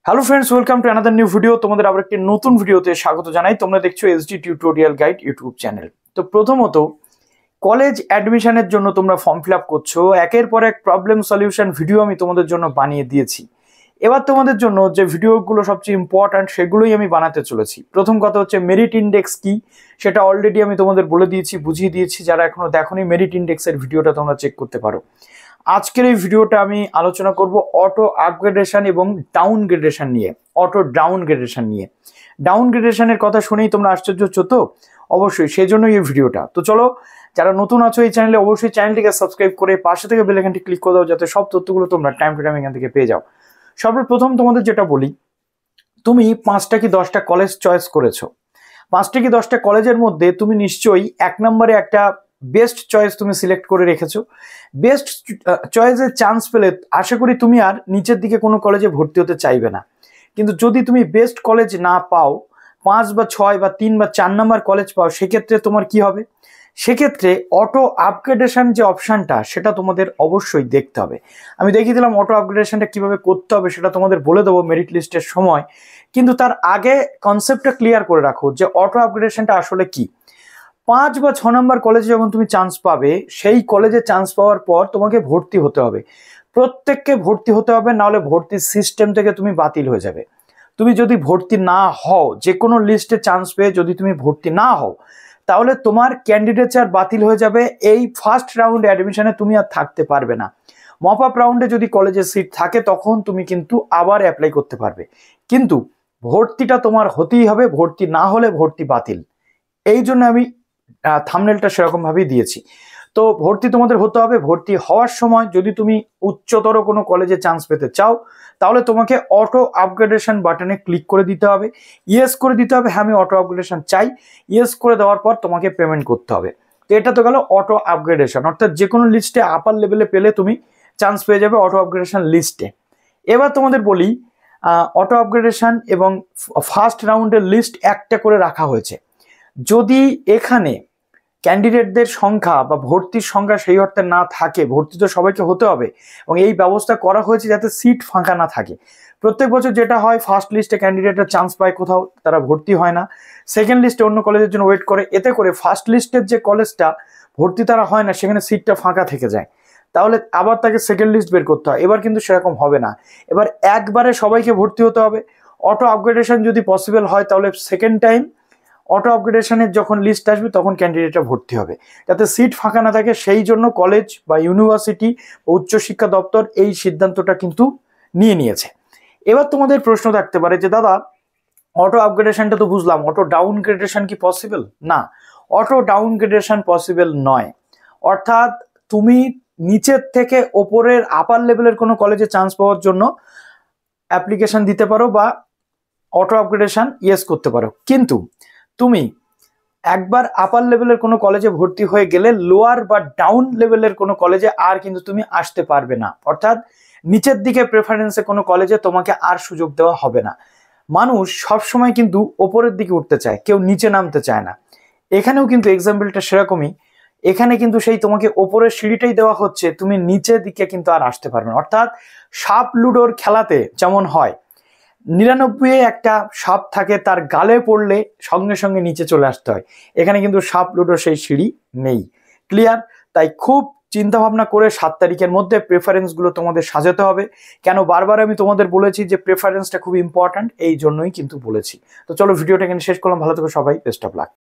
Hello friends, welcome to another new video. তোমাদের আবার একটি নতুন ভিডিওতে স্বাগত জানাই। তোমরা দেখছো SD tutorial guide YouTube channel. তো প্রথমত, কলেজ অ্যাডমিশনের জন্য তোমরা ফর্ম ফিল আপ করছো, একের পর এক প্রবলেম সলিউশন ভিডিও আমি তোমাদের জন্য বানিয়ে দিয়েছি। এবার তোমাদের জন্য যে ভিডিওগুলো সবচেয়ে ইম্পর্ট্যান্ট সেগুলোই আমি বানাতে চলেছি। প্রথম কথা হচ্ছে মেরিট ইন্ডেক্স কি, সেটা অলরেডি আমি তোমাদের বলে দিয়েছি, বুঝিয়ে দিয়েছি। যারা এখনো দেখোনি, মেরিট ইন্ডেক্সের ভিডিওটা তোমরা চেক করতে পারো। আজকের এই ভিডিওটা আমি আলোচনা করব অটো আপগ্রেডেশন এবং ডাউনগ্রেডেশন নিয়ে। অটো ডাউনগ্রেডেশন নিয়ে। ডাউনগ্রেডেশনের কথা শুনেই তোমরা আশ্চর্য হচ্ছ তো? অবশ্যই, সেজন্যই এই ভিডিওটা। তো চলো, যারা নতুন আছো এই চ্যানেলে, অবশ্যই চ্যানেলটিকে সাবস্ক্রাইব করে পাশে থেকে বেল আইকনটি ক্লিক করে দাও, যাতে সব তথ্যগুলো তোমরা টাইম টু টাইম এখান থেকে পেয়ে যাও। সর্বপ্রথম তোমাদের যেটা বলি, তুমি 5টা কি 10টা কলেজ চয়েস করেছো। 5টা কি 10টা কলেজের মধ্যে তুমি নিশ্চয়ই 1 নম্বরে একটা বেস্ট চয়েস তুমি সিলেক্ট করে রেখেছো। বেস্ট চয়েসের চান্স পেলে আশা করি তুমি আর নিচের দিকে কোনো কলেজে ভর্তি হতে চাইবে না। কিন্তু যদি তুমি বেস্ট কলেজ না পাও, 5 বা 6 বা 3 বা 4 নম্বর কলেজ পাও, সেক্ষেত্রে তোমার কি হবে? সেক্ষেত্রে অটো আপগ্রেডেশন যে অপশানটা, সেটা তোমাদের অবশ্যই দেখতে হবে। আমি দেখিয়ে দিলাম অটো আপগ্রেডেশনটা কিভাবে করতে হবে, সেটা তোমাদের বলে দেবো মেরিট লিস্টের সময়। কিন্তু তার আগে কনসেপ্টটা ক্লিয়ার করে রাখো যে অটো আপগ্রেডেশনটা আসলে কি। 5 বা 6 নম্বর কলেজে যখন তুমি চান্স পাবে, সেই কলেজে চান্স পাওয়ার পর তোমাকে ভর্তি হতে হবে। প্রত্যেককে ভর্তি হতে হবে, নাহলে ভর্তির সিস্টেম থেকে তুমি বাতিল হয়ে যাবে। তুমি যদি ভর্তি না হও, যে কোনো লিস্টে চান্স পেয়ে যদি তুমি ভর্তি না হও, তাহলে তোমার ক্যান্ডিডেচার বাতিল হয়ে যাবে। এই ফার্স্ট রাউন্ড অ্যাডমিশনে তুমি আর থাকতে পারবে না। মপ আপ রাউন্ডে যদি কলেজে সিট থাকে, তখন তুমি কিন্তু আবার অ্যাপ্লাই করতে পারবে। কিন্তু ভর্তিটা তোমার হতেই হবে, ভর্তি না হলে ভর্তি বাতিল। এই জন্য আমি থাম্বনেলটা সেরকম ভাবেই দিয়েছি। তো ভর্তি তোমাদের হতে হবে। ভর্তি হওয়ার সময় যদি তুমি উচ্চতর কোনো কলেজে চান্স পেতে চাও, তাহলে তোমাকে অটো আপগ্রেডেশন বাটনে ক্লিক করে দিতে হবে, ইয়েস করে দিতে হবে, হ্যাঁ আমি অটো আপগ্রেডেশন চাই। ইয়েস করে দেওয়ার পর তোমাকে পেমেন্ট করতে হবে। তো এটা তো গেল অটো আপগ্রেডেশন, অর্থাৎ যে কোনো লিস্টে আপার লেভেলে পেলে তুমি চান্স পেয়ে যাবে অটো আপগ্রেডেশন লিস্টে। এবার তোমাদের বলি, অটো আপগ্রেডেশন এবং ফার্স্ট রাউন্ডের লিস্ট একটা করে রাখা হয়েছে। যদি এখানে ক্যান্ডিডেটদের সংখ্যা বা ভর্তির সংখ্যা সেই অর্থে না থাকে, ভর্তি তো সবাইকে হতে হবে, এবং এই ব্যবস্থা করা হয়েছে যাতে সিট ফাঁকা না থাকে। প্রত্যেক বছর যেটা হয়, ফার্স্ট লিস্টে ক্যান্ডিডেটরা চান্স পায় কোথাও, তারা ভর্তি হয় না, সেকেন্ড লিস্টে অন্য কলেজের জন্য ওয়েট করে। এতে করে ফার্স্ট লিস্টের যে কলেজটা ভর্তি তারা হয় না, সেখানে সিটটা ফাঁকা থেকে যায়। তাহলে আবার তাকে সেকেন্ড লিস্ট বের করতে হয়। এবার কিন্তু সেরকম হবে না, এবার একবারে সবাইকে ভর্তি হতে হবে। অটো আপগ্রেডেশন যদি পসিবল হয়, তাহলে সেকেন্ড টাইম অটো আপগ্রেডেশনের যখন লিস্ট আসবে, তখন ক্যান্ডিডেটরা ভর্তি হবে, যাতে সিট ফাঁকা না থাকে। সেই জন্য কলেজ বা ইউনিভার্সিটি বা উচ্চশিক্ষা দপ্তর এই সিদ্ধান্তটা কিন্তু নিয়েছে। এবার তোমাদের প্রশ্ন থাকতে পারে যে দাদা, অটো আপগ্রেডেশনটা তো বুঝলাম, অটো ডাউনগ্রেডেশন কি পসিবল? না, অটো ডাউনগ্রেডেশন পসিবল নয়। অর্থাৎ তুমি নিচের থেকে ওপরের আপার লেভেলের কোনো কলেজে চান্স পাওয়ার জন্য অ্যাপ্লিকেশন দিতে পারো বা অটো আপগ্রেডেশন ইয়েস করতে পারো, কিন্তু তুমি একবার আপার লেভেলের কোনো কলেজে ভর্তি হয়ে গেলে লোয়ার বা ডাউন লেভেলের কোনো কলেজে আর কিন্তু তুমি আসতে পারবে না। অর্থাৎ নিচের দিকে প্রেফারেন্সে কোনো কলেজে তোমাকে আর সুযোগ দেওয়া হবে না। মানুষ সবসময় কিন্তু ওপরের দিকে উঠতে চায়, কেউ নিচে নামতে চায় না। এখানেও কিন্তু এক্সাম্পলটা সেরকমই। এখানে কিন্তু সেই তোমাকে ওপরের সিঁড়িটাই দেওয়া হচ্ছে, তুমি নিচের দিকে কিন্তু আর আসতে পারবে না। অর্থাৎ সাপ লুডোর খেলাতে যেমন হয়, 99 একটা সাপ থাকে, তার গালে পড়লে সঙ্গে সঙ্গে নিচে চলে আসতে হয়। এখানে কিন্তু সাপ লুডো সেই সিঁড়ি নেই। ক্লিয়ার? তাই খুব চিন্তা ভাবনা করে 7 তারিখের মধ্যে প্রেফারেন্সগুলো তোমাদের সাজাতে হবে। কেন বারবার আমি তোমাদের বলেছি যে প্রেফারেন্সটা খুব ইম্পর্ট্যান্ট, এই জন্যই কিন্তু বলেছি। তো চলো, ভিডিওটা এখানে শেষ করলাম। ভালো থেকো সবাই, বেস্ট অফ লাক।